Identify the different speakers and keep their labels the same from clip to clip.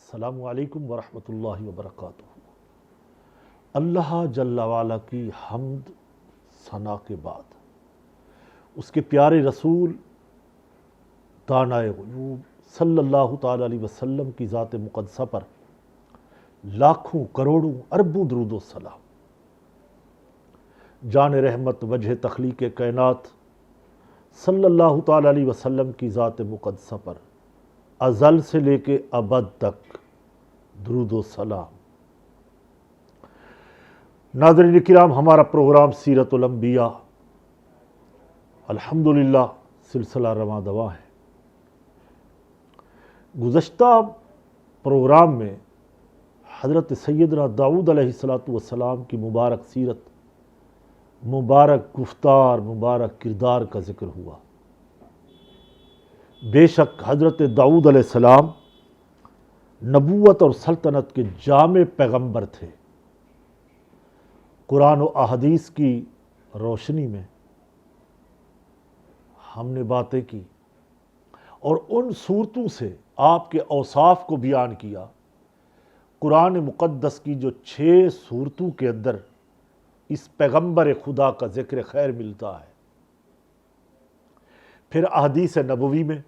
Speaker 1: السلام علیکم ورحمۃ اللہ وبرکاتہ۔ اللہ جل وعلا کی حمد ثنا کے بعد اس کے پیارے رسول دانائے غیوب صلی اللہ تعالی علیہ وسلم کی ذات مقدسہ پر لاکھوں کروڑوں اربوں درود و سلام۔ جان رحمت وجہ تخلیق کائنات صلی اللہ تعالی علیہ وسلم کی ذات مقدسہ پر ازل سے لے کے ابد تک درود و سلام۔ ناظرین کرام، ہمارا پروگرام سیرت الانبیاء الحمدللہ سلسلہ رواں دواں ہے۔ گزشتہ پروگرام میں حضرت سیدنا داؤد علیہ السلام کی مبارک سیرت، مبارک گفتار، مبارک کردار کا ذکر ہوا۔ بے شک حضرت داؤد علیہ السلام نبوت اور سلطنت کے جامع پیغمبر تھے۔ قرآن و احادیث کی روشنی میں ہم نے باتیں کی اور ان صورتوں سے آپ کے اوصاف کو بیان کیا۔ قرآن مقدس کی جو 6 صورتوں کے اندر اس پیغمبر خدا کا ذکر خیر ملتا ہے، پھر احادیث نبوی میں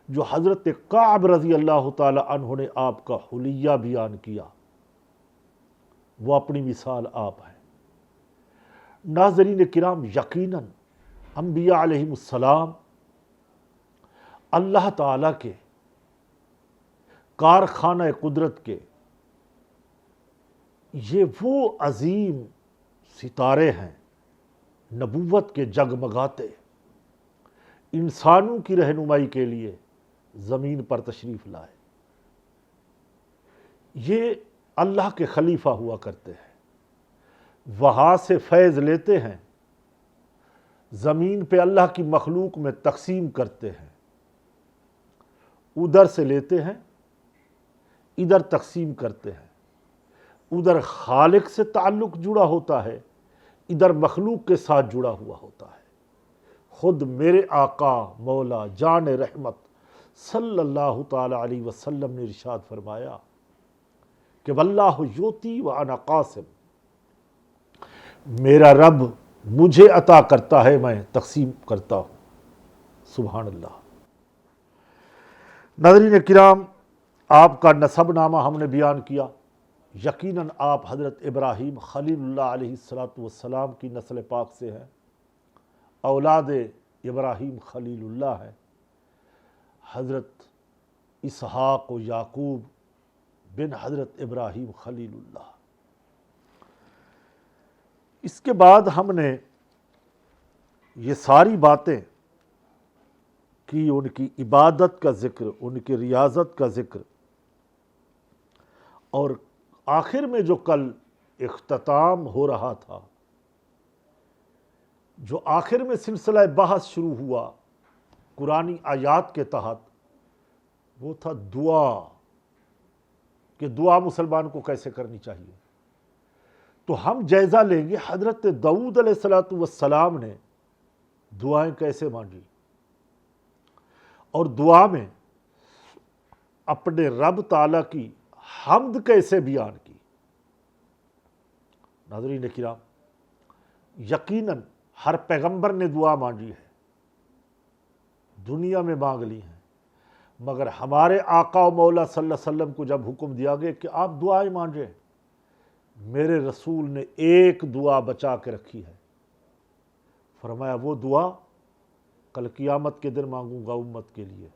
Speaker 1: جو حضرت کعب رضی اللہ تعالی عنہ نے آپ کا حلیہ بیان کیا، وہ اپنی مثال آپ ہیں۔ ناظرین کرام، یقیناً انبیاء علیہ السلام اللہ تعالیٰ کے کارخانہ قدرت کے یہ وہ عظیم ستارے ہیں، نبوت کے جگمگاتے، انسانوں کی رہنمائی کے لیے زمین پر تشریف لائے۔ یہ اللہ کے خلیفہ ہوا کرتے ہیں، وہاں سے فیض لیتے ہیں، زمین پہ اللہ کی مخلوق میں تقسیم کرتے ہیں، ادھر سے لیتے ہیں، ادھر تقسیم کرتے ہیں۔ ادھر خالق سے تعلق جڑا ہوتا ہے، ادھر مخلوق کے ساتھ جڑا ہوا ہوتا ہے۔ خود میرے آقا مولا جان رحمت صلی اللہ تعالی علیہ وسلم نے ارشاد فرمایا کہ واللہ یوتی وانا قاسم، میرا رب مجھے عطا کرتا ہے، میں تقسیم کرتا ہوں۔ سبحان اللہ۔ ناظرین کرام، آپ کا نسب نامہ ہم نے بیان کیا۔ یقیناً آپ حضرت ابراہیم خلیل اللہ علیہ السلام کی نسل پاک سے ہیں، اولاد ابراہیم خلیل اللہ ہے۔ حضرت اسحاق و یعقوب بن حضرت ابراہیم خلیل اللہ۔ اس کے بعد ہم نے یہ ساری باتیں کی، ان کی عبادت کا ذکر، ان کی ریاضت کا ذکر، اور آخر میں جو کل اختتام ہو رہا تھا، جو آخر میں سلسلہ بحث شروع ہوا قرآنی آیات کے تحت، وہ تھا دعا، کہ دعا مسلمان کو کیسے کرنی چاہیے۔ تو ہم جائزہ لیں گے حضرت داؤد علیہ السلام نے دعائیں کیسے مانگی، اور دعا میں اپنے رب تعالیٰ کی حمد کیسے بیان کی۔ ناظرین کرام، یقیناً ہر پیغمبر نے دعا مانگی ہے، دنیا میں مانگ لی ہیں، مگر ہمارے آقا و مولا صلی اللہ علیہ وسلم کو جب حکم دیا گیا کہ آپ دعائیں مانگیں، میرے رسول نے ایک دعا بچا کے رکھی ہے۔ فرمایا وہ دعا کل قیامت کے دن مانگوں گا امت کے لیے۔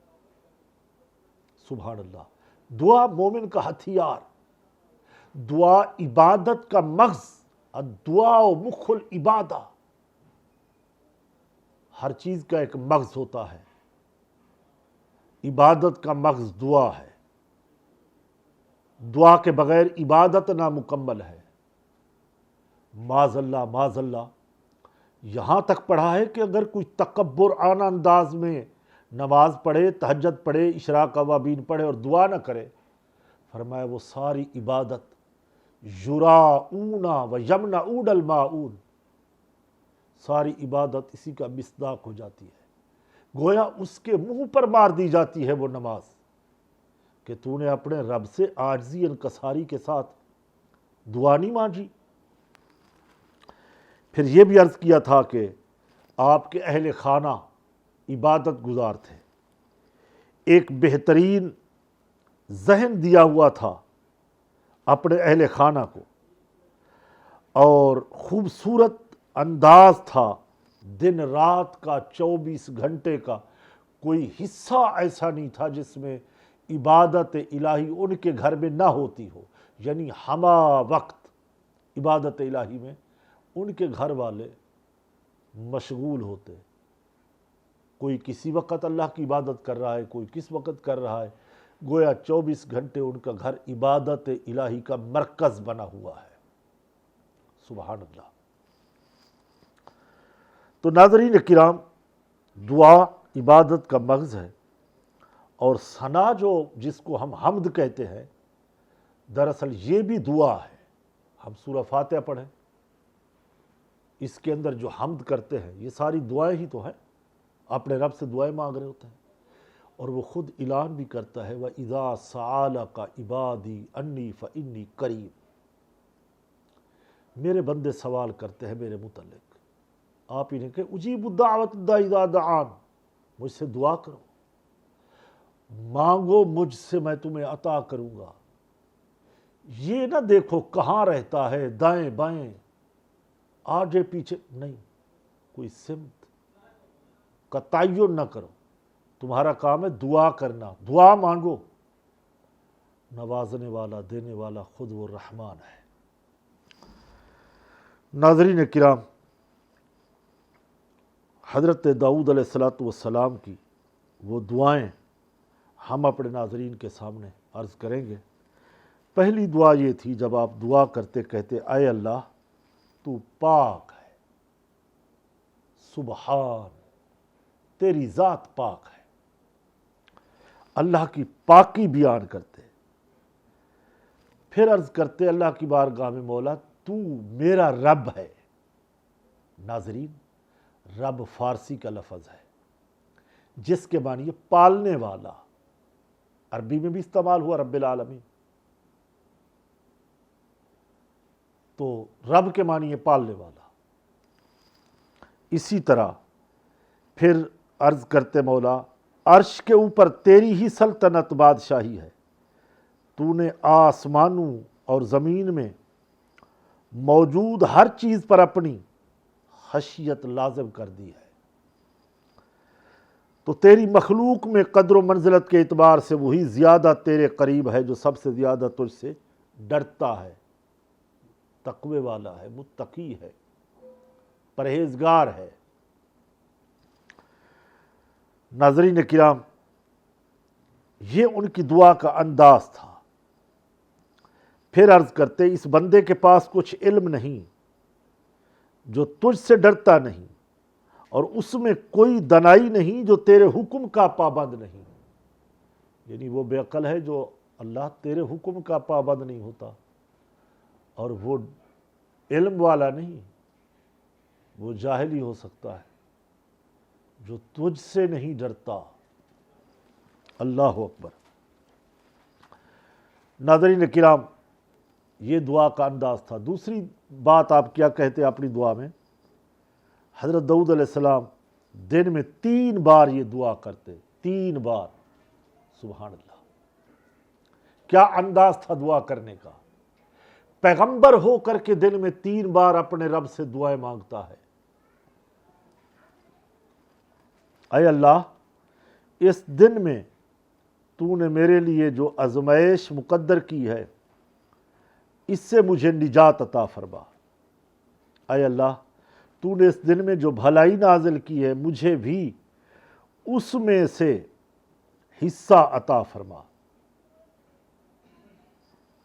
Speaker 1: سبحان اللہ۔ دعا مومن کا ہتھیار، دعا عبادت کا مغز، الدعاء مخ العبادہ۔ ہر چیز کا ایک مغز ہوتا ہے، عبادت کا مغز دعا ہے۔ دعا کے بغیر عبادت نامکمل ہے۔ معاذ اللہ، معاذ اللہ۔ یہاں تک پڑھا ہے کہ اگر کوئی تکبر آنا انداز میں نماز پڑھے، تہجد پڑھے، اشراق اوابین پڑھے اور دعا نہ کرے، فرمایا وہ ساری عبادت یراؤون و یمنعون الماعون، ساری عبادت اسی کا مصداق ہو جاتی ہے۔ گویا اس کے منہ پر مار دی جاتی ہے وہ نماز، کہ تو نے اپنے رب سے عاجزی انکساری کے ساتھ دعا نہیں مانگی؟ پھر یہ بھی عرض کیا تھا کہ آپ کے اہل خانہ عبادت گزار تھے، ایک بہترین ذہن دیا ہوا تھا اپنے اہل خانہ کو، اور خوبصورت انداز تھا، دن رات کا 24 گھنٹے کا کوئی حصہ ایسا نہیں تھا جس میں عبادت الہی ان کے گھر میں نہ ہوتی ہو، یعنی ہمہ وقت عبادت الہی میں ان کے گھر والے مشغول ہوتے، کوئی کسی وقت اللہ کی عبادت کر رہا ہے، کوئی کس وقت کر رہا ہے، گویا 24 گھنٹے ان کا گھر عبادت الہی کا مرکز بنا ہوا ہے۔ سبحان اللہ۔ تو ناظرین کرام، دعا عبادت کا مغز ہے، اور ثنا جس کو ہم حمد کہتے ہیں، دراصل یہ بھی دعا ہے۔ ہم سورہ فاتحہ پڑھیں، اس کے اندر جو حمد کرتے ہیں یہ ساری دعائیں ہی تو ہیں، اپنے رب سے دعائیں مانگ رہے ہوتے ہیں، اور وہ خود اعلان بھی کرتا ہے وَإِذَا سَأَلَكَ عِبَادِي عَنِّي فَإِنِّي قَرِيبٌ، میرے بندے سوال کرتے ہیں میرے متعلق، آپ انہیں کہ اجیب الدعوۃ الداعی اذا دعان، مجھ سے دعا کرو، مانگو مجھ سے میں تمہیں عطا کروں گا۔ یہ نہ دیکھو کہاں رہتا ہے، دائیں بائیں آگے پیچھے نہیں، کوئی سمت کا تعین نہ کرو، تمہارا کام ہے دعا کرنا، دعا مانگو، نوازنے والا دینے والا خود وہ رحمان ہے۔ ناظرین کرام، حضرت داؤد علیہ السلام کی وہ دعائیں ہم اپنے ناظرین کے سامنے عرض کریں گے۔ پہلی دعا یہ تھی، جب آپ دعا کرتے کہتے اے اللہ تو پاک ہے، سبحان، تیری ذات پاک ہے، اللہ کی پاکی بیان کرتے، پھر عرض کرتے اللہ کی بارگاہ میں مولا تو میرا رب ہے۔ ناظرین، رب فارسی کا لفظ ہے جس کے معنی پالنے والا، عربی میں بھی استعمال ہوا رب العالمین، تو رب کے معنی ہے پالنے والا۔ اسی طرح پھر عرض کرتے مولا عرش کے اوپر تیری ہی سلطنت بادشاہی ہے، تو نے آسمانوں اور زمین میں موجود ہر چیز پر اپنی خشیت لازم کر دی ہے، تو تیری مخلوق میں قدر و منزلت کے اعتبار سے وہی زیادہ تیرے قریب ہے جو سب سے زیادہ تجھ سے ڈرتا ہے، تقوی والا ہے، متقی ہے، پرہیزگار ہے۔ ناظرین کرام، یہ ان کی دعا کا انداز تھا۔ پھر عرض کرتے اس بندے کے پاس کچھ علم نہیں، جو تجھ سے ڈرتا نہیں، اور اس میں کوئی دنائی نہیں جو تیرے حکم کا پابند نہیں، یعنی وہ بے عقل ہے جو اللہ تیرے حکم کا پابند نہیں ہوتا، اور وہ علم والا نہیں، وہ جاہل ہی ہو سکتا ہے جو تجھ سے نہیں ڈرتا۔ اللہ اکبر۔ ناظرین کرام، یہ دعا کا انداز تھا۔ دوسری بات آپ کیا کہتے اپنی دعا میں؟ حضرت داؤد علیہ السلام دن میں 3 بار یہ دعا کرتے، 3 بار۔ سبحان اللہ، کیا انداز تھا دعا کرنے کا! پیغمبر ہو کر کے دن میں 3 بار اپنے رب سے دعائیں مانگتا ہے۔ اے اللہ، اس دن میں تو نے میرے لیے جو آزمائش مقدر کی ہے اس سے مجھے نجات عطا فرما۔ اے اللہ، تو نے اس دن میں جو بھلائی نازل کی ہے مجھے بھی اس میں سے حصہ عطا فرما۔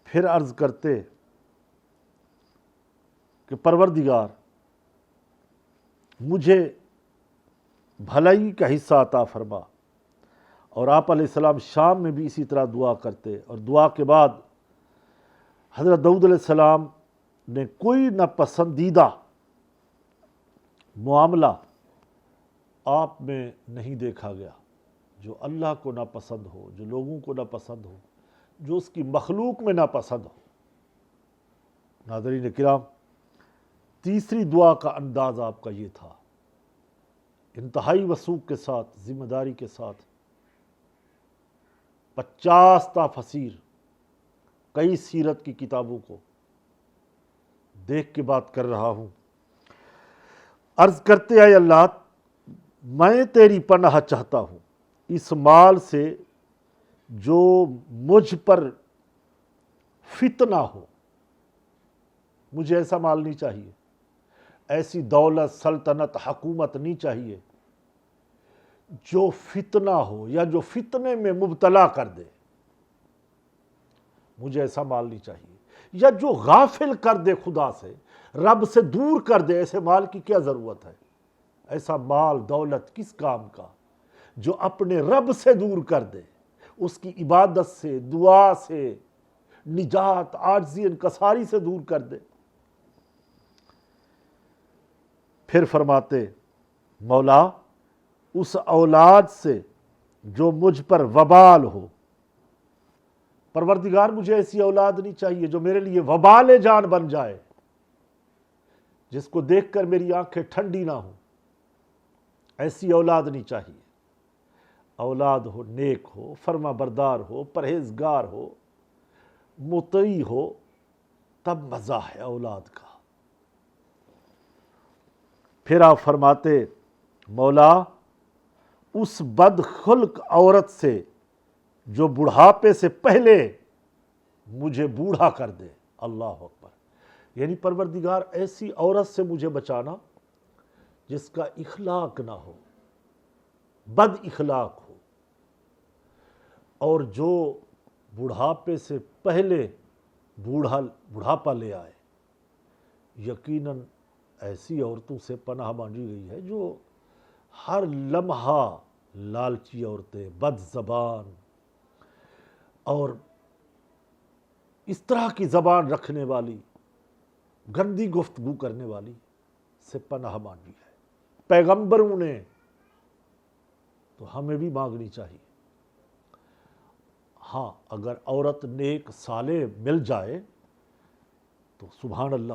Speaker 1: پھر عرض کرتے کہ پروردگار مجھے بھلائی کا حصہ عطا فرما۔ اور آپ علیہ السلام شام میں بھی اسی طرح دعا کرتے، اور دعا کے بعد حضرت داؤد علیہ السلام نے کوئی ناپسندیدہ معاملہ آپ میں نہیں دیکھا گیا جو اللہ کو ناپسند ہو، جو لوگوں کو ناپسند ہو۔ جو اس کی مخلوق میں ناپسند ہو۔ ناظرین کرام، تیسری دعا کا انداز آپ کا یہ تھا، انتہائی وثوق کے ساتھ، ذمہ داری کے ساتھ 50 تفاسیر، کئی سیرت کی کتابوں کو دیکھ کے بات کر رہا ہوں۔ عرض کرتے آئے اللہ، میں تیری پناہ چاہتا ہوں اس مال سے جو مجھ پر فتنہ ہو۔ مجھے ایسا مال نہیں چاہیے، ایسی دولت، سلطنت، حکومت نہیں چاہیے جو فتنہ ہو یا جو فتنے میں مبتلا کر دے۔ مجھے ایسا مال نہیں چاہیے، یا جو غافل کر دے خدا سے، رب سے دور کر دے۔ ایسے مال کی کیا ضرورت ہے؟ ایسا مال دولت کس کام کا جو اپنے رب سے دور کر دے، اس کی عبادت سے، دعا سے، نجات، عاجزی، انکساری سے دور کر دے۔ پھر فرماتے مولا اس اولاد سے جو مجھ پر وبال ہو۔ پروردگار مجھے ایسی اولاد نہیں چاہیے جو میرے لیے وبال جان بن جائے، جس کو دیکھ کر میری آنکھیں ٹھنڈی نہ ہوں۔ ایسی اولاد نہیں چاہیے۔ اولاد ہو نیک ہو، فرما بردار ہو، پرہیزگار ہو، مطیع ہو، تب مزہ ہے اولاد کا۔ پھر آپ فرماتے مولا اس بد خلق عورت سے جو بڑھاپے سے پہلے مجھے بوڑھا کر دے۔ اللہ اکبر! یعنی پروردگار ایسی عورت سے مجھے بچانا جس کا اخلاق نہ ہو، بد اخلاق ہو، اور جو بڑھاپے سے پہلے بڑھاپا لے آئے۔ یقیناً ایسی عورتوں سے پناہ مانگی گئی ہے جو ہر لمحہ لالچی عورتیں، بد زبان اور اس طرح کی زبان رکھنے والی، گندی گفتگو کرنے والی سے پناہ مانگی ہے۔ پیغمبروں نے تو ہمیں بھی مانگنی چاہیے۔ ہاں، اگر عورت نیک صالح مل جائے تو سبحان اللہ،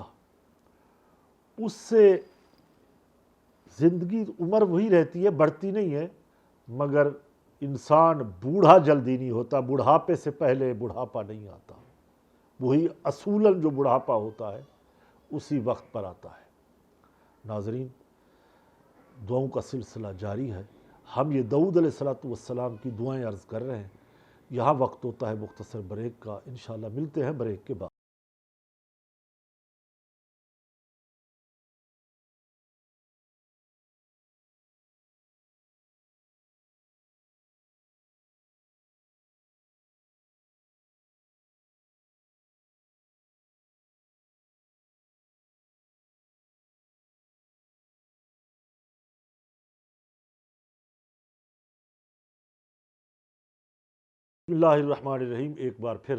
Speaker 1: اس سے زندگی عمر وہی رہتی ہے، بڑھتی نہیں ہے، مگر انسان بوڑھا جلدی نہیں ہوتا، بڑھاپے سے پہلے بڑھاپا نہیں آتا۔ وہی اصولاً جو بڑھاپا ہوتا ہے اسی وقت پر آتا ہے۔ ناظرین، دعاؤں کا سلسلہ جاری ہے۔ ہم یہ داؤد علیہ السلام کی دعائیں عرض کر رہے ہیں۔ یہاں وقت ہوتا ہے مختصر بریک کا، انشاءاللہ ملتے ہیں بریک کے بعد۔ بسم اللہ الرحمن الرحیم۔ ایک بار پھر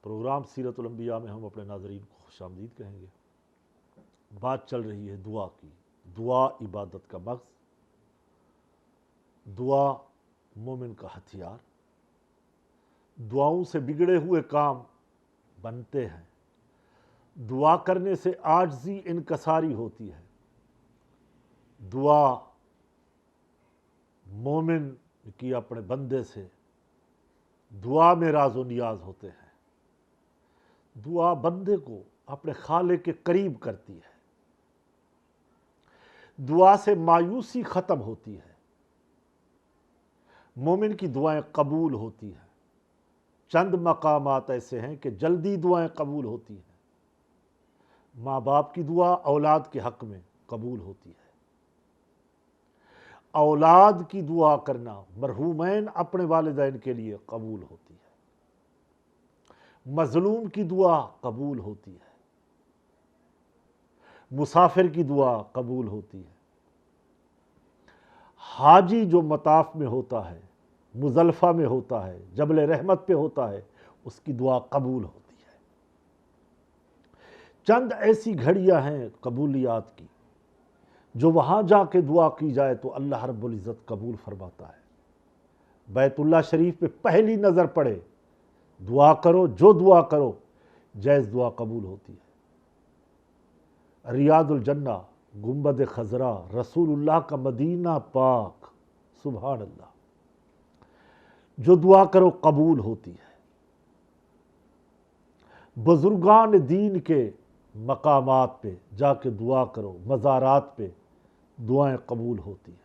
Speaker 1: پروگرام سیرت الانبیاء میں ہم اپنے ناظرین کو خوش آمدید کہیں گے۔ بات چل رہی ہے دعا کی۔ دعا عبادت کا مغز، دعا مومن کا ہتھیار۔ دعاؤں سے بگڑے ہوئے کام بنتے ہیں۔ دعا کرنے سے عاجزی، انکساری ہوتی ہے۔ دعا مومن کی اپنے بندے سے دعا میں راز و نیاز ہوتے ہیں۔ دعا بندے کو اپنے خالق کے قریب کرتی ہے۔ دعا سے مایوسی ختم ہوتی ہے۔ مومن کی دعائیں قبول ہوتی ہیں۔ چند مقامات ایسے ہیں کہ جلدی دعائیں قبول ہوتی ہیں۔ ماں باپ کی دعا اولاد کے حق میں قبول ہوتی ہے۔ اولاد کی دعا کرنا مرحومین اپنے والدین کے لیے قبول ہوتی ہے۔ مظلوم کی دعا قبول ہوتی ہے۔ مسافر کی دعا قبول ہوتی ہے۔ حاجی جو مطاف میں ہوتا ہے، مزدلفہ میں ہوتا ہے، جبل رحمت پہ ہوتا ہے، اس کی دعا قبول ہوتی ہے۔ چند ایسی گھڑیاں ہیں قبولیات کی جو وہاں جا کے دعا کی جائے تو اللہ رب العزت قبول فرماتا ہے۔ بیت اللہ شریف پہ پہلی نظر پڑے دعا کرو، جو دعا کرو جائز دعا قبول ہوتی ہے۔ ریاض الجنہ، گنبد خضرا، رسول اللہ کا مدینہ پاک، سبحان اللہ، جو دعا کرو قبول ہوتی ہے۔ بزرگان دین کے مقامات پہ جا کے دعا کرو، مزارات پہ دعائیں قبول ہوتی ہیں۔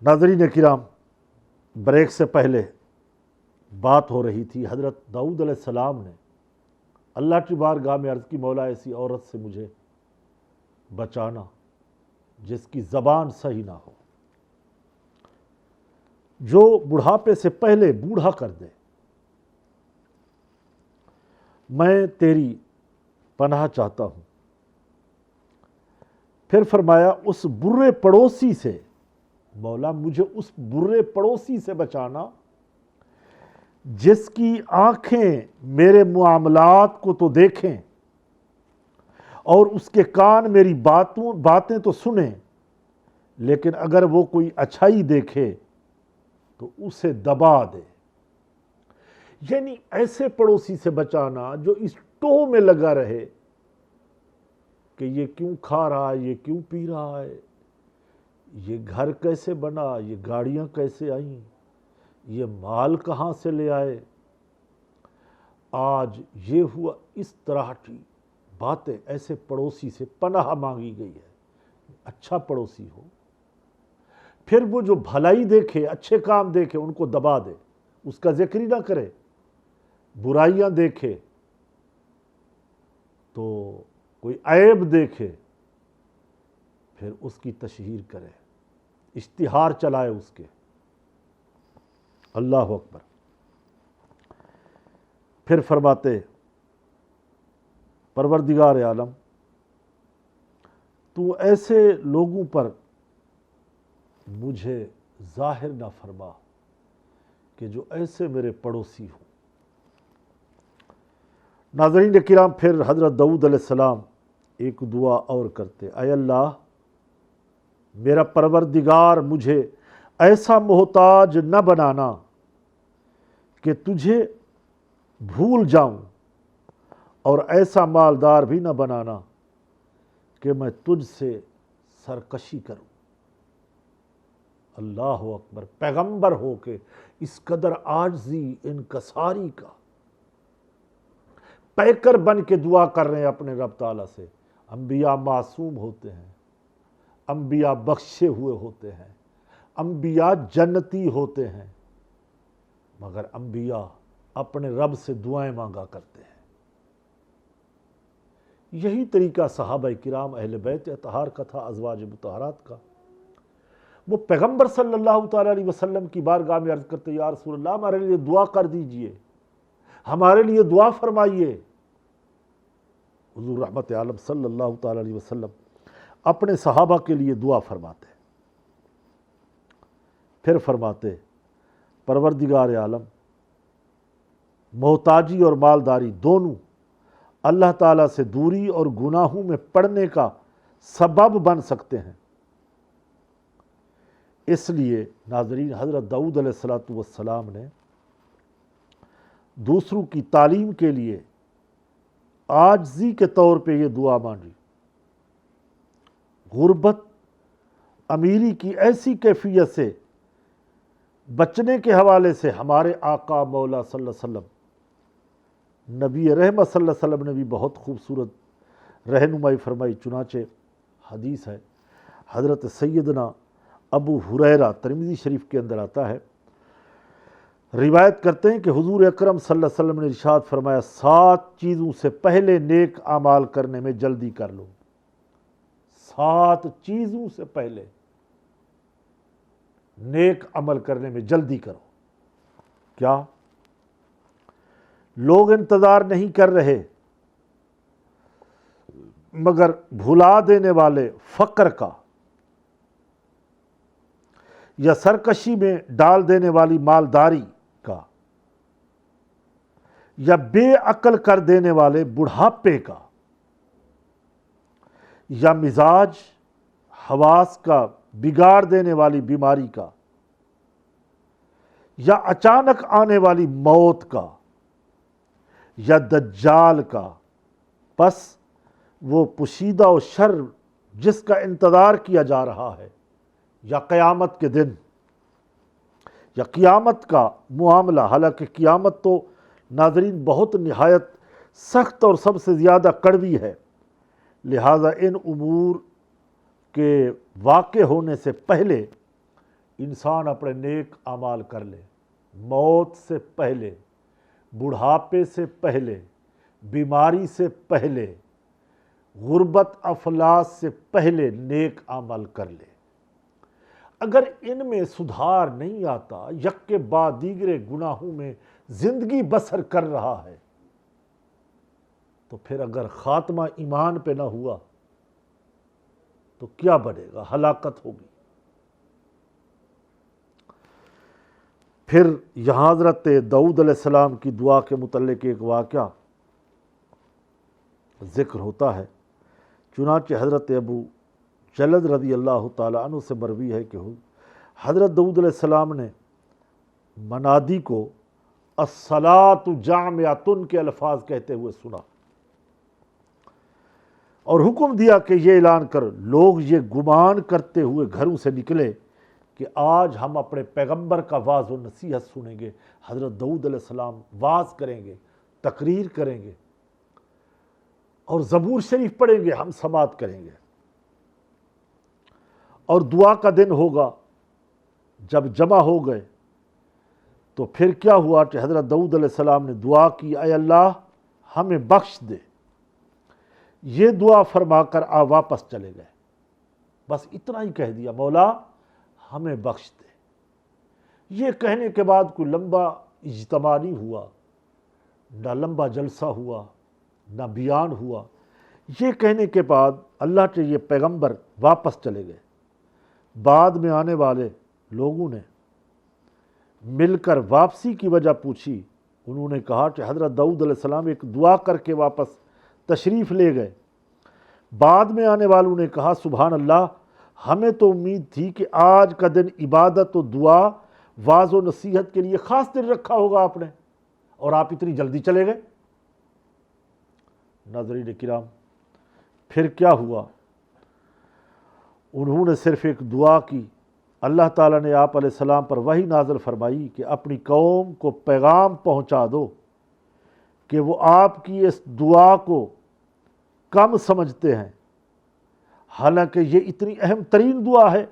Speaker 1: ناظرین کرام، بریک سے پہلے بات ہو رہی تھی، حضرت داؤد علیہ السلام نے اللہ کی بارگاہ میں عرض کی، مولا ایسی عورت سے مجھے بچانا جس کی زبان صحیح نہ ہو، جو بڑھاپے سے پہلے بوڑھا کر دے۔ میں تیری پناہ چاہتا ہوں۔ پھر فرمایا اس برے پڑوسی سے، مولا مجھے اس برے پڑوسی سے بچانا جس کی آنکھیں میرے معاملات کو تو دیکھیں اور اس کے کان میری باتیں تو سنیں، لیکن اگر وہ کوئی اچھائی دیکھے تو اسے دبا دے۔ یعنی ایسے پڑوسی سے بچانا جو اس ٹوہ میں لگا رہے کہ یہ کیوں کھا رہا ہے، یہ کیوں پی رہا ہے، یہ گھر کیسے بنا، یہ گاڑیاں کیسے آئیں، یہ مال کہاں سے لے آئے، آج یہ ہوا، اس طرح کی باتیں ایسے پڑوسی سے پناہ مانگی گئی ہے۔ اچھا پڑوسی ہو، پھر وہ جو بھلائی دیکھے، اچھے کام دیکھے ان کو دبا دے، اس کا ذکر ہی نہ کرے، برائیاں دیکھے تو کوئی عیب دیکھے پھر اس کی تشہیر کرے، اشتہار چلائے اس کے۔ اللہ اکبر۔ پھر فرماتے پروردگار عالم تو ایسے لوگوں پر مجھے ظاہر نہ فرما کہ جو ایسے میرے پڑوسی ہوں۔ ناظرین کرام، پھر حضرت داؤد علیہ السلام ایک دعا اور کرتے، اے اللہ میرا پروردگار مجھے ایسا محتاج نہ بنانا کہ تجھے بھول جاؤں، اور ایسا مالدار بھی نہ بنانا کہ میں تجھ سے سرکشی کروں۔ اللہ اکبر، پیغمبر ہو کے اس قدر عاجزی، انکساری کا، پیکر بن کے دعا کر رہے ہیں اپنے رب تعالیٰ سے۔ انبیاء معصوم ہوتے ہیں، انبیاء بخشے ہوئے ہوتے ہیں، انبیاء جنتی ہوتے ہیں، مگر انبیاء اپنے رب سے دعائیں مانگا کرتے ہیں۔ یہی طریقہ صحابہ کرام اہل بیت اطہار کا تھا، ازواج مطہرات کا۔ وہ پیغمبر صلی اللہ تعالیٰ علیہ وسلم کی بارگاہ میں عرض کرتے، یا رسول اللہ ہمارے لیے دعا کر دیجئے، ہمارے لیے دعا فرمائیے۔ حضور رحمت عالم صلی اللہ تعالیٰ علیہ وسلم اپنے صحابہ کے لیے دعا فرماتے، پھر فرماتے پروردگار عالم محتاجی اور مالداری دونوں اللہ تعالیٰ سے دوری اور گناہوں میں پڑنے کا سبب بن سکتے ہیں۔ اس لیے ناظرین، حضرت داؤد علیہ السلام نے دوسروں کی تعلیم کے لیے عاجزی کے طور پہ یہ دعا مانگی۔ غربت، امیری کی ایسی کیفیت سے بچنے کے حوالے سے ہمارے آقا مولا صلی اللہ علیہ وسلم، نبی رحمت صلی اللہ علیہ وسلم نے بھی بہت خوبصورت رہنمائی فرمائی۔ چنانچہ حدیث ہے، حضرت سیدنا ابو ہریرہ ترمذی شریف کے اندر آتا ہے، روایت کرتے ہیں کہ حضور اکرم صلی اللہ علیہ وسلم نے ارشاد فرمایا، 7 چیزوں سے پہلے نیک اعمال کرنے میں جلدی کر لو۔ 7 چیزوں سے پہلے نیک عمل کرنے میں جلدی کرو۔ کیا؟ لوگ انتظار نہیں کر رہے مگر بھلا دینے والے فقر کا، یا سرکشی میں ڈال دینے والی مالداری کا، یا بے عقل کر دینے والے بڑھاپے کا، یا مزاج حواس کا بگاڑ دینے والی بیماری کا، یا اچانک آنے والی موت کا یا دجال کا، پس وہ پوشیدہ و شر جس کا انتظار کیا جا رہا ہے، یا قیامت کے دن یا قیامت کا معاملہ۔ حالانکہ قیامت تو ناظرین بہت نہایت سخت اور سب سے زیادہ کڑوی ہے، لہٰذا ان امور کے واقع ہونے سے پہلے انسان اپنے نیک اعمال کر لے۔ موت سے پہلے، بڑھاپے سے پہلے، بیماری سے پہلے، غربت افلاس سے پہلے نیک عمل کر لے۔ اگر ان میں سدھار نہیں آتا، یک کے بعد دیگرے گناہوں میں زندگی بسر کر رہا ہے، تو پھر اگر خاتمہ ایمان پہ نہ ہوا تو کیا بنے گا؟ ہلاکت ہوگی۔ پھر یہاں حضرت داؤد علیہ السلام کی دعا کے متعلق ایک واقعہ ذکر ہوتا ہے۔ چنانچہ حضرت ابو جلد رضی اللہ تعالیٰ عنہ سے مروی ہے کہ حضرت داؤد علیہ السلام نے منادی کو الصلاۃ جامعۃ کے الفاظ کہتے ہوئے سنا اور حکم دیا کہ یہ اعلان کر، لوگ یہ گمان کرتے ہوئے گھروں سے نکلے کہ آج ہم اپنے پیغمبر کا واعظ و نصیحت سنیں گے۔ حضرت داؤد علیہ السلام واعظ کریں گے، تقریر کریں گے اور زبور شریف پڑھیں گے، ہم سماعت کریں گے، اور دعا کا دن ہوگا۔ جب جمع ہو گئے تو پھر کیا ہوا کہ حضرت داؤد علیہ السلام نے دعا کی، اے اللہ ہمیں بخش دے۔ یہ دعا فرما کر واپس چلے گئے، بس اتنا ہی کہہ دیا، مولا ہمیں بخش دے۔ یہ کہنے کے بعد کوئی لمبا اجتماع نہیں ہوا، نہ لمبا جلسہ ہوا، نہ بیان ہوا۔ یہ کہنے کے بعد اللہ کے یہ پیغمبر واپس چلے گئے۔ بعد میں آنے والے لوگوں نے مل کر واپسی کی وجہ پوچھی۔ انہوں نے کہا کہ حضرت داؤد علیہ السلام ایک دعا کر کے واپس تشریف لے گئے۔ بعد میں آنے والوں نے کہا، سبحان اللہ، ہمیں تو امید تھی کہ آج کا دن عبادت و دعا، واعظ و نصیحت کے لیے خاص دن رکھا ہوگا آپ نے، اور آپ اتنی جلدی چلے گئے۔ ناظرین کرام، پھر کیا ہوا؟ انہوں نے صرف ایک دعا کی۔ اللہ تعالیٰ نے آپ علیہ السلام پر وحی نازل فرمائی کہ اپنی قوم کو پیغام پہنچا دو کہ وہ آپ کی اس دعا کو کم سمجھتے ہیں، حالانکہ یہ اتنی اہم ترین دعا ہے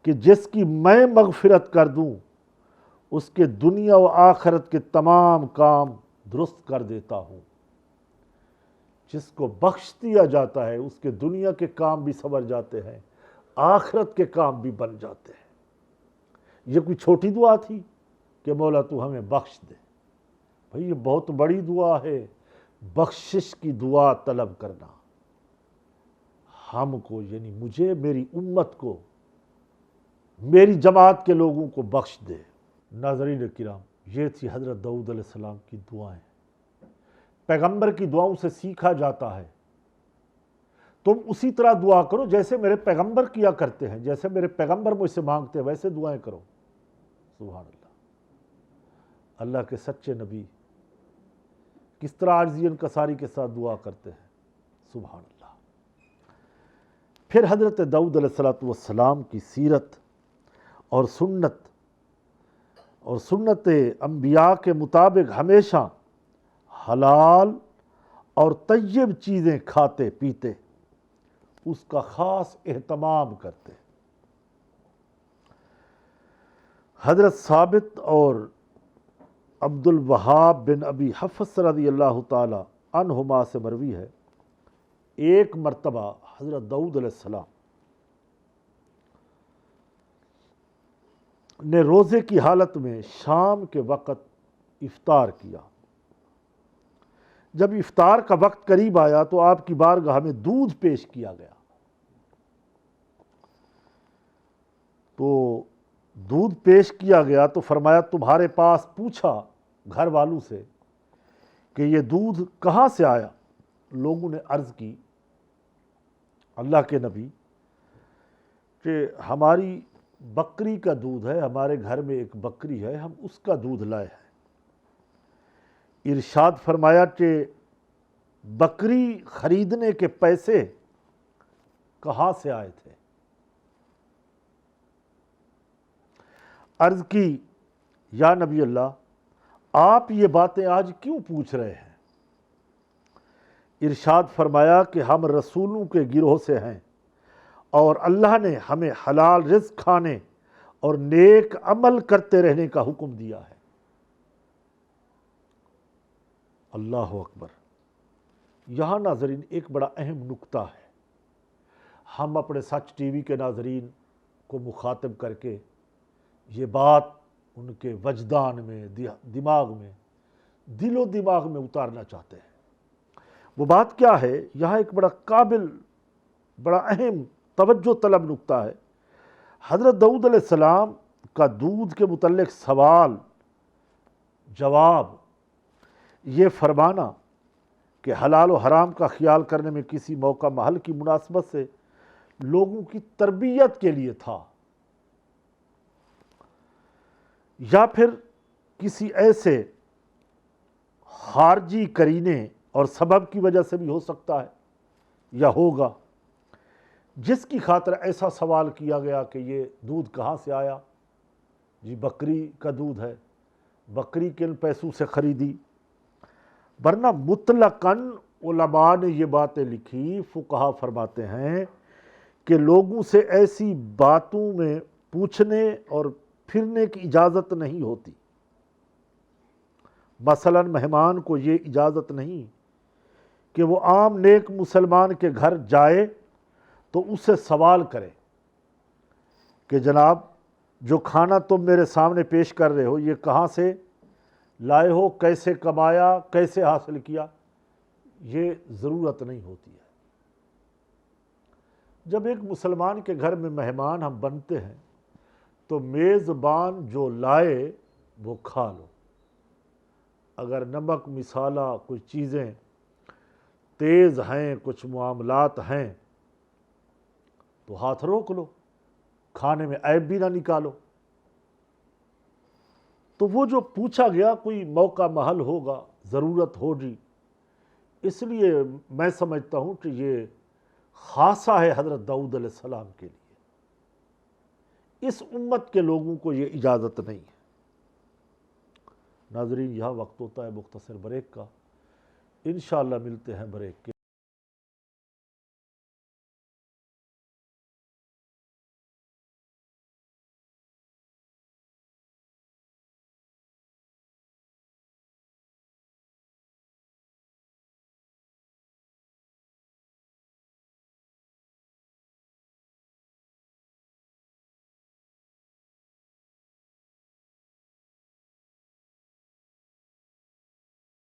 Speaker 1: کہ جس کی میں مغفرت کر دوں اس کے دنیا و آخرت کے تمام کام درست کر دیتا ہوں۔ جس کو بخش دیا جاتا ہے اس کے دنیا کے کام بھی سنور جاتے ہیں، آخرت کے کام بھی بن جاتے ہیں۔ یہ کوئی چھوٹی دعا تھی کہ مولا تو ہمیں بخش دے؟ بھئی یہ بہت بڑی دعا ہے، بخشش کی دعا طلب کرنا۔ ہم کو یعنی مجھے، میری امت کو، میری جماعت کے لوگوں کو بخش دے۔ ناظرین کرام، یہ تھی حضرت داؤد علیہ السلام کی دعائیں۔ پیغمبر کی دعاؤں سے سیکھا جاتا ہے تم اسی طرح دعا کرو جیسے میرے پیغمبر کیا کرتے ہیں، جیسے میرے پیغمبر مجھ سے مانگتے ہیں ویسے دعائیں کرو۔ سبحان اللہ، اللہ کے سچے نبی کس طرح عاجزی انکساری کے ساتھ دعا کرتے ہیں، سبحان اللہ۔ پھر حضرت داؤد علیہ السلام کی سیرت اور سنت انبیاء کے مطابق ہمیشہ حلال اور طیب چیزیں کھاتے پیتے، اس کا خاص اہتمام کرتے۔ حضرت ثابت اور عبد الوہاب بن ابی حفص رضی اللہ تعالی عنہما سے مروی ہے، ایک مرتبہ حضرت داؤد علیہ السلام نے روزے کی حالت میں شام کے وقت افطار کیا۔ جب افطار کا وقت قریب آیا تو آپ کی بارگاہ میں دودھ پیش کیا گیا۔ تو دودھ پیش کیا گیا تو فرمایا تمہارے پاس پوچھا گھر والوں سے کہ یہ دودھ کہاں سے آیا؟ لوگوں نے عرض کی اللہ کے نبی کہ ہماری بکری کا دودھ ہے، ہمارے گھر میں ایک بکری ہے، ہم اس کا دودھ لائے ہیں۔ ارشاد فرمایا کہ بکری خریدنے کے پیسے کہاں سے آئے تھے؟ عرض کی یا نبی اللہ، آپ یہ باتیں آج کیوں پوچھ رہے ہیں؟ ارشاد فرمایا کہ ہم رسولوں کے گروہ سے ہیں اور اللہ نے ہمیں حلال رزق کھانے اور نیک عمل کرتے رہنے کا حکم دیا ہے۔ اللہ اکبر۔ یہاں ناظرین ایک بڑا اہم نکتہ ہے، ہم اپنے سچ ٹی وی کے ناظرین کو مخاطب کر کے یہ بات ان کے وجدان میں، دماغ میں، دل و دماغ میں اتارنا چاہتے ہیں۔ وہ بات کیا ہے؟ یہاں ایک بڑا قابل، بڑا اہم توجہ طلب نکتہ ہے۔ حضرت داؤد علیہ السلام کا دودھ کے متعلق سوال جواب یہ فرمانا کہ حلال و حرام کا خیال کرنے میں کسی موقع محل کی مناسبت سے لوگوں کی تربیت کے لیے تھا، یا پھر کسی ایسے خارجی کرینے اور سبب کی وجہ سے بھی ہو سکتا ہے یا ہوگا، جس کی خاطر ایسا سوال کیا گیا کہ یہ دودھ کہاں سے آیا؟ جی بکری کا دودھ ہے، بکری کن پیسوں سے خریدی؟ ورنہ مطلقاً علماء نے یہ باتیں لکھی، فقہا فرماتے ہیں کہ لوگوں سے ایسی باتوں میں پوچھنے اور پھرنے کی اجازت نہیں ہوتی۔ مثلا مہمان کو یہ اجازت نہیں کہ وہ عام نیک مسلمان کے گھر جائے تو اس سے سوال کرے کہ جناب جو کھانا تم میرے سامنے پیش کر رہے ہو یہ کہاں سے لائے ہو، کیسے کمایا، کیسے حاصل کیا؟ یہ ضرورت نہیں ہوتی ہے۔ جب ایک مسلمان کے گھر میں مہمان ہم بنتے ہیں تو میزبان جو لائے وہ کھا لو، اگر نمک مسالہ کچھ چیزیں تیز ہیں، کچھ معاملات ہیں تو ہاتھ روک لو، کھانے میں عیب بھی نہ نکالو۔ تو وہ جو پوچھا گیا کوئی موقع محل ہوگا، ضرورت ہوگی، اس لیے میں سمجھتا ہوں کہ یہ خاصہ ہے حضرت داؤد علیہ السلام کے لیے، اس امت کے لوگوں کو یہ اجازت نہیں ہے۔ ناظرین یہاں وقت ہوتا ہے مختصر بریک کا، انشاءاللہ ملتے ہیں بریک کے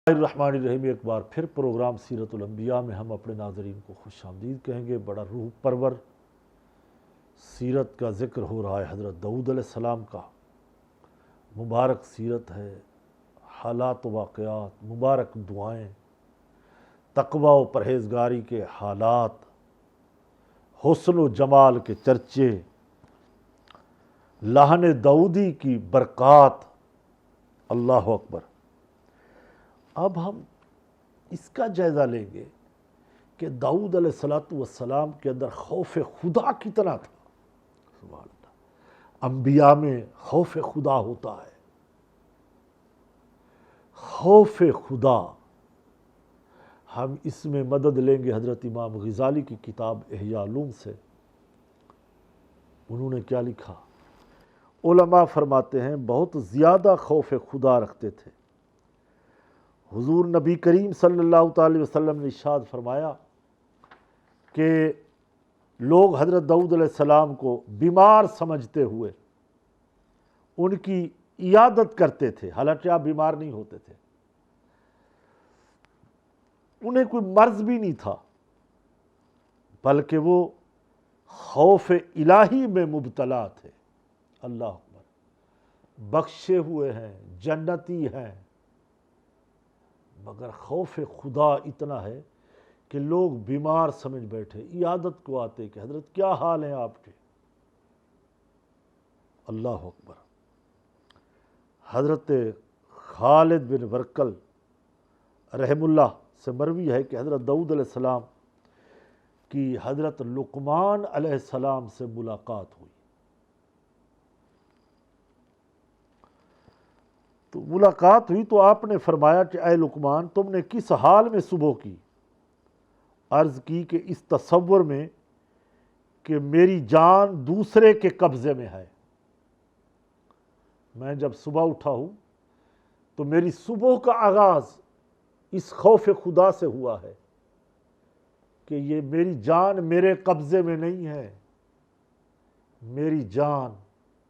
Speaker 1: الرحمن الرحیم۔ ایک بار پھر پروگرام سیرت الانبیاء میں ہم اپنے ناظرین کو خوش آمدید کہیں گے۔ بڑا روح پرور سیرت کا ذکر ہو رہا ہے، حضرت داؤد علیہ السلام کا مبارک سیرت ہے، حالات و واقعات، مبارک دعائیں، تقوی و پرہیزگاری کے حالات، حسن و جمال کے چرچے، لہن داؤدی کی برکات۔ اللہ اکبر۔ اب ہم اس کا جائزہ لیں گے کہ داؤد علیہ السلام کے اندر خوف خدا کتنا تھا۔ سبحان اللہ، انبیاء میں خوف خدا ہوتا ہے، خوف خدا۔ ہم اس میں مدد لیں گے حضرت امام غزالی کی کتاب احیاء علوم سے۔ انہوں نے کیا لکھا؟ علماء فرماتے ہیں بہت زیادہ خوف خدا رکھتے تھے۔ حضور نبی کریم صلی اللہ تعالی وسلم نے ارشاد فرمایا کہ لوگ حضرت داؤد علیہ السلام کو بیمار سمجھتے ہوئے ان کی عیادت کرتے تھے، حالانکہ آپ بیمار نہیں ہوتے تھے، انہیں کوئی مرض بھی نہیں تھا، بلکہ وہ خوف الہی میں مبتلا تھے۔ اللہ اکبر۔ بخشے ہوئے ہیں، جنتی ہیں، مگر خوف خدا اتنا ہے کہ لوگ بیمار سمجھ بیٹھے، عیادت کو آتے کہ حضرت کیا حال ہیں آپ کے؟ اللہ اکبر۔ حضرت خالد بن ورکل رحم اللہ سے مروی ہے کہ حضرت داؤد علیہ السلام کی حضرت لقمان علیہ السلام سے ملاقات ہوئی۔ تو ملاقات ہوئی تو آپ نے فرمایا کہ اے لقمان، تم نے کس حال میں صبح کی؟ عرض کی کہ اس تصور میں کہ میری جان دوسرے کے قبضے میں ہے۔ میں جب صبح اٹھا ہوں تو میری صبح کا آغاز اس خوف خدا سے ہوا ہے کہ یہ میری جان میرے قبضے میں نہیں ہے، میری جان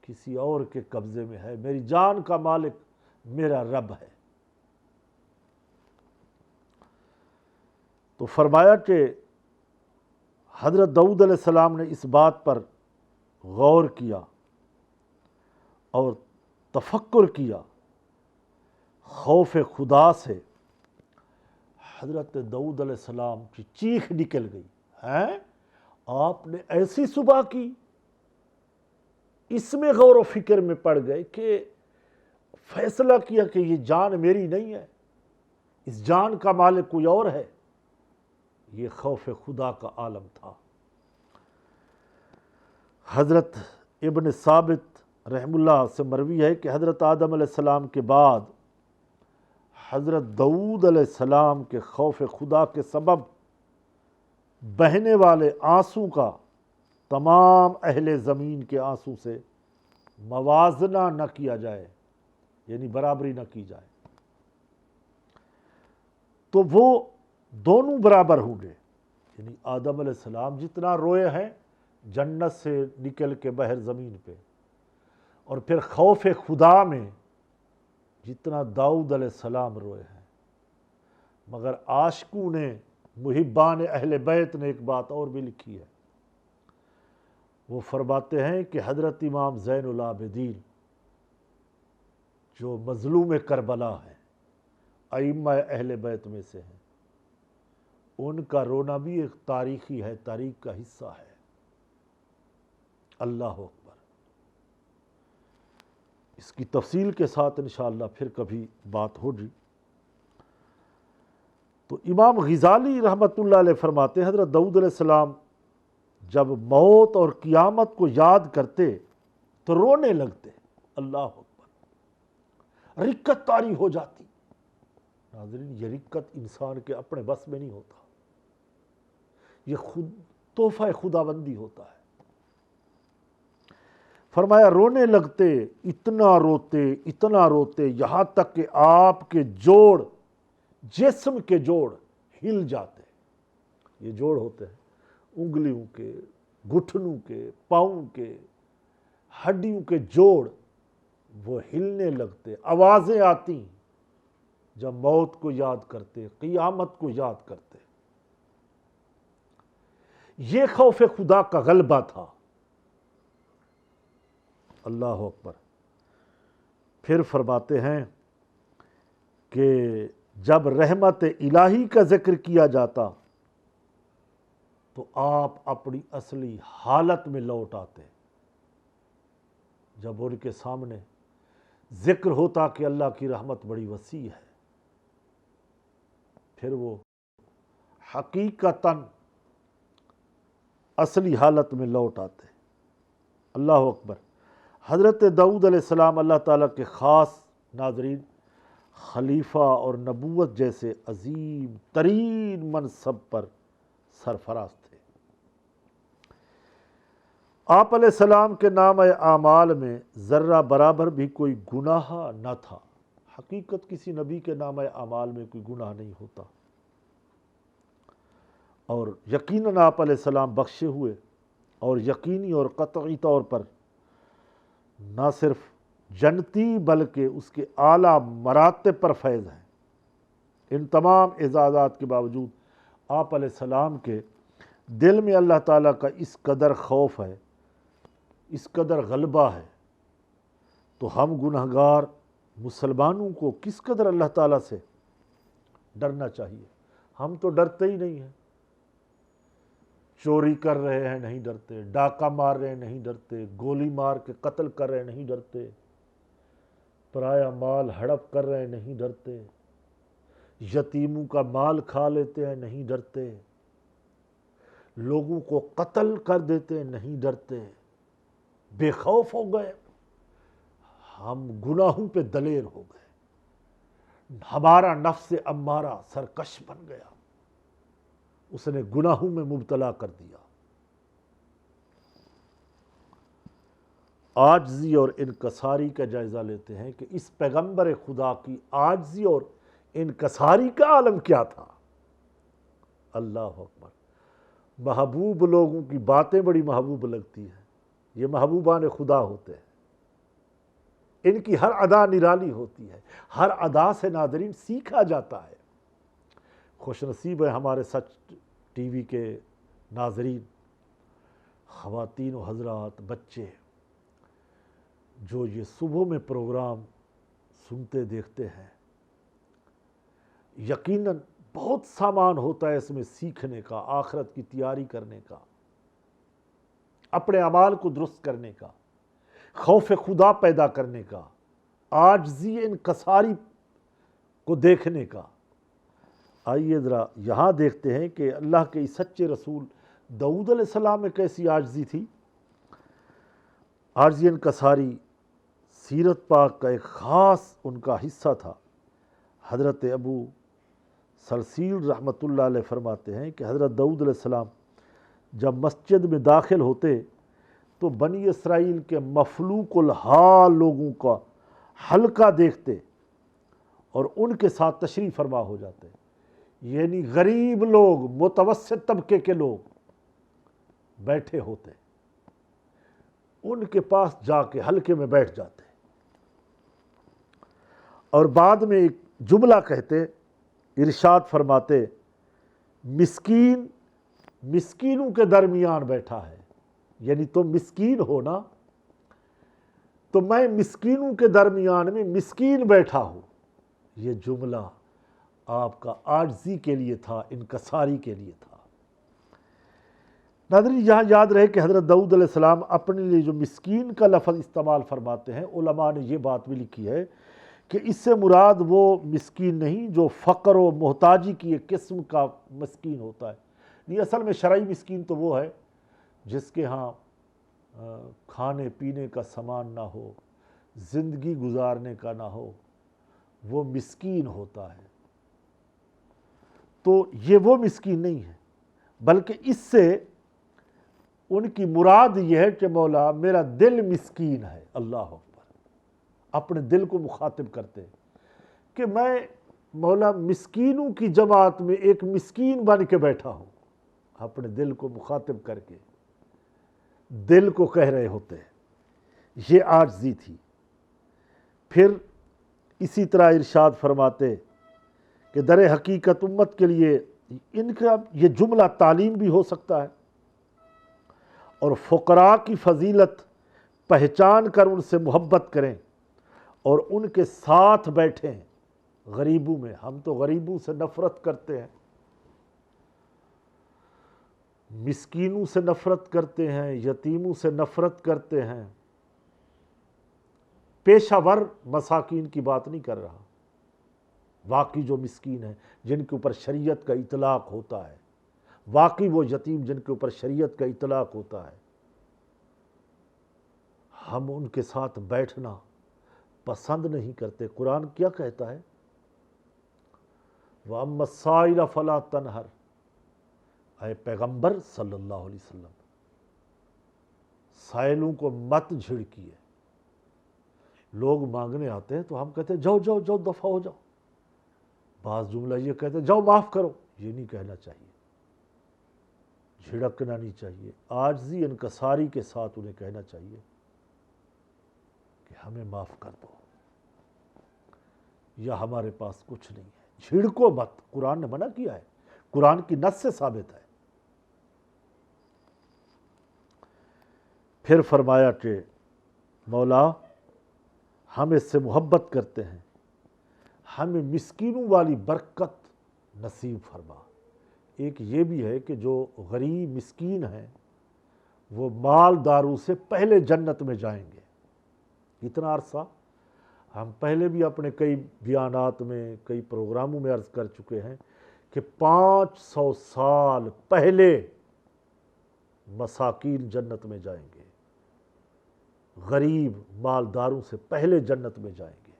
Speaker 1: کسی اور کے قبضے میں ہے، میری جان کا مالک میرا رب ہے۔ تو فرمایا کہ حضرت داؤد علیہ السلام نے اس بات پر غور کیا اور تفکر کیا، خوف خدا سے حضرت داؤد علیہ السلام کی چیخ نکل گئی، ہیں آپ نے ایسی صبح کی؟ اس میں غور و فکر میں پڑ گئے کہ فیصلہ کیا کہ یہ جان میری نہیں ہے، اس جان کا مالک کوئی اور ہے۔ یہ خوف خدا کا عالم تھا۔ حضرت ابن ثابت رحم اللہ سے مروی ہے کہ حضرت آدم علیہ السلام کے بعد حضرت داؤد علیہ السلام کے خوف خدا کے سبب بہنے والے آنسو کا تمام اہل زمین کے آنسو سے موازنہ نہ کیا جائے، یعنی برابری نہ کی جائے، تو وہ دونوں برابر ہوں گے۔ یعنی آدم علیہ السلام جتنا روئے ہیں جنت سے نکل کے بحر زمین پہ، اور پھر خوف خدا میں جتنا داؤد علیہ السلام روئے ہیں، مگر عاشقوں نے، محبان اہل بیت نے ایک بات اور بھی لکھی ہے۔ وہ فرماتے ہیں کہ حضرت امام زین العابدین جو مظلوم کربلا ہیں، ائمہ اہل بیت میں سے ہیں، ان کا رونا بھی ایک تاریخی ہے، تاریخ کا حصہ ہے۔ اللہ اکبر۔ اس کی تفصیل کے ساتھ انشاءاللہ پھر کبھی بات ہوگی۔ تو امام غزالی رحمۃ اللہ علیہ فرماتے ہیں حضرت داؤد علیہ السلام جب موت اور قیامت کو یاد کرتے تو رونے لگتے۔ اللہ اکبر۔ رکت طاری ہو جاتی۔ ناظرین، یہ رکت انسان کے اپنے بس میں نہیں ہوتا، یہ خود تحفہ خداوندی ہوتا ہے۔ فرمایا رونے لگتے، اتنا روتے یہاں تک کہ آپ کے جوڑ، جسم کے جوڑ ہل جاتے۔ یہ جوڑ ہوتے ہیں انگلیوں کے، گھٹنوں کے، پاؤں کے، ہڈیوں کے جوڑ، وہ ہلنے لگتے، آوازیں آتی جب موت کو یاد کرتے، قیامت کو یاد کرتے۔ یہ خوف خدا کا غلبہ تھا۔ اللہ اکبر۔ پھر فرماتے ہیں کہ جب رحمت الہی کا ذکر کیا جاتا تو آپ اپنی اصلی حالت میں لوٹ آتے۔ جب ان کے سامنے ذکر ہوتا کہ اللہ کی رحمت بڑی وسیع ہے، پھر وہ حقیقتاً اصلی حالت میں لوٹ آتے۔ اللہ اکبر۔ حضرت داؤد علیہ السلام اللہ تعالیٰ کے خاص ناظرین خلیفہ اور نبوت جیسے عظیم ترین منصب پر سرفراز تھے۔ آپ علیہ السلام کے نام اعمال میں ذرہ برابر بھی کوئی گناہ نہ تھا۔ حقیقت کسی نبی کے نام اعمال میں کوئی گناہ نہیں ہوتا، اور یقیناً آپ علیہ السلام بخشے ہوئے اور یقینی اور قطعی طور پر نہ صرف جنتی بلکہ اس کے اعلیٰ مراتب پر فیض ہیں۔ ان تمام اعزازات کے باوجود آپ علیہ السلام کے دل میں اللہ تعالیٰ کا اس قدر خوف ہے، اس قدر غلبہ ہے، تو ہم گنہگار مسلمانوں کو کس قدر اللہ تعالیٰ سے ڈرنا چاہیے۔ ہم تو ڈرتے ہی نہیں ہیں۔ چوری کر رہے ہیں نہیں ڈرتے، ڈاکہ مار رہے ہیں نہیں ڈرتے، گولی مار کے قتل کر رہے ہیں نہیں ڈرتے، پرایا مال ہڑپ کر رہے ہیں نہیں ڈرتے، یتیموں کا مال کھا لیتے ہیں نہیں ڈرتے، لوگوں کو قتل کر دیتے ہیں نہیں ڈرتے، بے خوف ہو گئے، ہم گناہوں پہ دلیر ہو گئے، ہمارا نفس امارہ سرکش بن گیا، اس نے گناہوں میں مبتلا کر دیا۔ عاجزی اور انکساری کا جائزہ لیتے ہیں کہ اس پیغمبر خدا کی عاجزی اور انکساری کا عالم کیا تھا۔ اللہ اکبر۔ محبوب لوگوں کی باتیں بڑی محبوب لگتی ہیں، یہ محبوبان خدا ہوتے ہیں، ان کی ہر ادا نرالی ہوتی ہے، ہر ادا سے ناظرین سیکھا جاتا ہے۔ خوش نصیب ہے ہمارے سچ ٹی وی کے ناظرین، خواتین و حضرات، بچے جو یہ صبح میں پروگرام سنتے دیکھتے ہیں۔ یقیناً بہت سامان ہوتا ہے اس میں سیکھنے کا، آخرت کی تیاری کرنے کا، اپنے اعمال کو درست کرنے کا، خوف خدا پیدا کرنے کا، عاجزی انکساری کو دیکھنے کا۔ آئیے ذرا یہاں دیکھتے ہیں کہ اللہ کے سچے رسول داؤد علیہ السلام میں کیسی عاجزی تھی۔ عاجزی انکساری سیرت پاک کا ایک خاص ان کا حصہ تھا۔ حضرت ابو سلسیل رحمۃ اللہ علیہ فرماتے ہیں کہ حضرت داؤد علیہ السلام جب مسجد میں داخل ہوتے تو بنی اسرائیل کے مفلوق الحال لوگوں کا حلقہ دیکھتے اور ان کے ساتھ تشریف فرما ہو جاتے، یعنی غریب لوگ، متوسط طبقے کے لوگ بیٹھے ہوتے، ان کے پاس جا کے حلقے میں بیٹھ جاتے اور بعد میں ایک جملہ کہتے، ارشاد فرماتے، مسکین مسکینوں کے درمیان بیٹھا ہے، یعنی تم مسکین ہو نا، تو میں مسکینوں کے درمیان میں مسکین بیٹھا ہوں۔ یہ جملہ آپ کا عاجزی کے لیے تھا، انکساری کے لیے تھا۔ ناظرین یہاں یاد رہے کہ حضرت داؤد علیہ السلام اپنے لیے جو مسکین کا لفظ استعمال فرماتے ہیں، علماء نے یہ بات بھی لکھی ہے کہ اس سے مراد وہ مسکین نہیں جو فقر و محتاجی کی ایک قسم کا مسکین ہوتا ہے، نہیں، اصل میں شرعی مسکین تو وہ ہے جس کے ہاں کھانے پینے کا سامان نہ ہو، زندگی گزارنے کا نہ ہو، وہ مسکین ہوتا ہے۔ تو یہ وہ مسکین نہیں ہے، بلکہ اس سے ان کی مراد یہ ہے کہ مولا میرا دل مسکین ہے۔ اللہ اکبر، اپنے دل کو مخاطب کرتے کہ میں مولا مسکینوں کی جماعت میں ایک مسکین بن کے بیٹھا ہوں، اپنے دل کو مخاطب کر کے دل کو کہہ رہے ہوتے ہیں۔ یہ عاجزی تھی۔ پھر اسی طرح ارشاد فرماتے کہ در حقیقت امت کے لیے ان کا یہ جملہ تعلیم بھی ہو سکتا ہے، اور فقراء کی فضیلت پہچان کر ان سے محبت کریں اور ان کے ساتھ بیٹھیں غریبوں میں۔ ہم تو غریبوں سے نفرت کرتے ہیں، مسکینوں سے نفرت کرتے ہیں، یتیموں سے نفرت کرتے ہیں۔ پیشہ ور مساکین کی بات نہیں کر رہا، واقعی جو مسکین ہیں جن کے اوپر شریعت کا اطلاق ہوتا ہے، واقعی وہ یتیم جن کے اوپر شریعت کا اطلاق ہوتا ہے، ہم ان کے ساتھ بیٹھنا پسند نہیں کرتے۔ قرآن کیا کہتا ہے؟ وَأَمَّا السَّائِلَ فَلَا تَنْهَرْ، اے پیغمبر صلی اللہ علیہ وسلم، سائلوں کو مت جھڑکیے۔ لوگ مانگنے آتے ہیں تو ہم کہتے ہیں جاؤ جاؤ جاؤ دفع ہو جاؤ، بعض جملہ یہ کہتے ہیں جاؤ معاف کرو، یہ نہیں کہنا چاہیے، جھڑکنا نہیں چاہیے، عاجزی انکساری کے ساتھ انہیں کہنا چاہیے کہ ہمیں معاف کر دو، یا ہمارے پاس کچھ نہیں ہے۔ جھڑکو مت، قرآن نے منع کیا ہے، قرآن کی نص سے ثابت ہے۔ پھر فرمایا کہ مولا ہم اس سے محبت کرتے ہیں، ہمیں مسکینوں والی برکت نصیب فرما، ایک یہ بھی ہے کہ جو غریب مسکین ہیں وہ مالداروں سے پہلے جنت میں جائیں گے۔ اتنا عرصہ ہم پہلے بھی اپنے کئی بیانات میں کئی پروگراموں میں عرض کر چکے ہیں کہ 500 سال پہلے مساکین جنت میں جائیں گے، غریب مالداروں سے پہلے جنت میں جائیں گے۔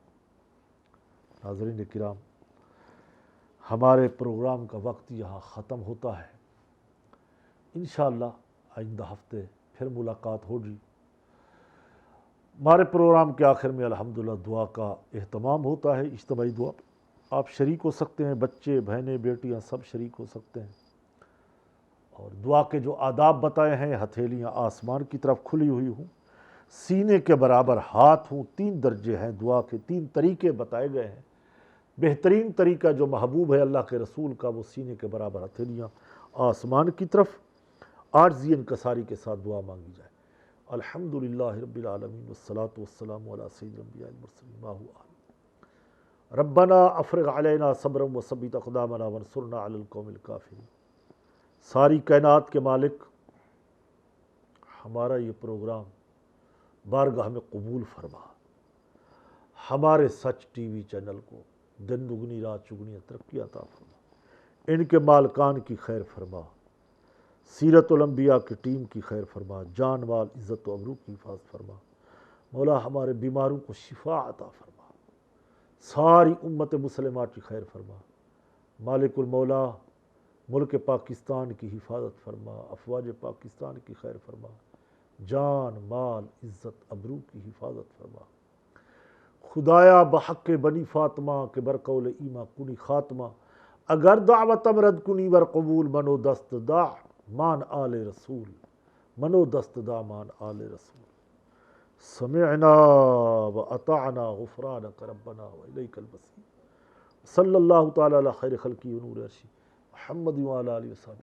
Speaker 1: ناظرین کرام، ہمارے پروگرام کا وقت یہاں ختم ہوتا ہے۔ انشاءاللہ آئندہ ہفتے پھر ملاقات ہوگی۔ ہمارے پروگرام کے آخر میں الحمدللہ دعا کا اہتمام ہوتا ہے، اجتماعی دعا۔ آپ شریک ہو سکتے ہیں، بچے بہنیں بیٹیاں سب شریک ہو سکتے ہیں۔ اور دعا کے جو آداب بتائے ہیں، ہتھیلیاں آسمان کی طرف کھلی ہوئی ہوں، سینے کے برابر ہاتھ ہوں، 3 درجے ہیں دعا کے، 3 طریقے بتائے گئے ہیں۔ بہترین طریقہ جو محبوب ہے اللہ کے رسول کا، وہ سینے کے برابر ہتھیلیاں آسمان کی طرف، عاجزی انکساری کے ساتھ دعا مانگی جائے۔ الحمدللہ رب العالمین والصلاة والسلام علی سید الانبیاء والمرسلین ما هو آمین۔ ربنا افرغ علینا صبرا وثبت اقدامنا وانصرنا علی القوم الکافرین۔ ساری کائنات کے مالک، ہمارا یہ پروگرام بارگاہ میں قبول فرما، ہمارے سچ ٹی وی چینل کو دن دگنی رات چگنی ترقی عطا فرما، ان کے مالکان کی خیر فرما، سیرت الانبیاء کی ٹیم کی خیر فرما، جان مال عزت و ابرو کی حفاظت فرما۔ مولا ہمارے بیماروں کو شفا عطا فرما، ساری امت مسلمہ کی خیر فرما۔ مالک المولا ملک پاکستان کی حفاظت فرما، افواج پاکستان کی خیر فرما، جان مال عزت ابرو کی حفاظت فرما۔ خدایا بحق بنی فاطمہ کے برقول ایما کنی خاتمہ، اگر دعوت امرد کنی ور قبول منو دست دا مان آل رسول، منو دست دا مان آل رسول۔ سمعنا و اطعنا غفرانک ربنا و الیک المصیر۔ صلی اللہ تعالی علی خیر خلقی و نور عرشی محمد و علی آلہ وصحبہ۔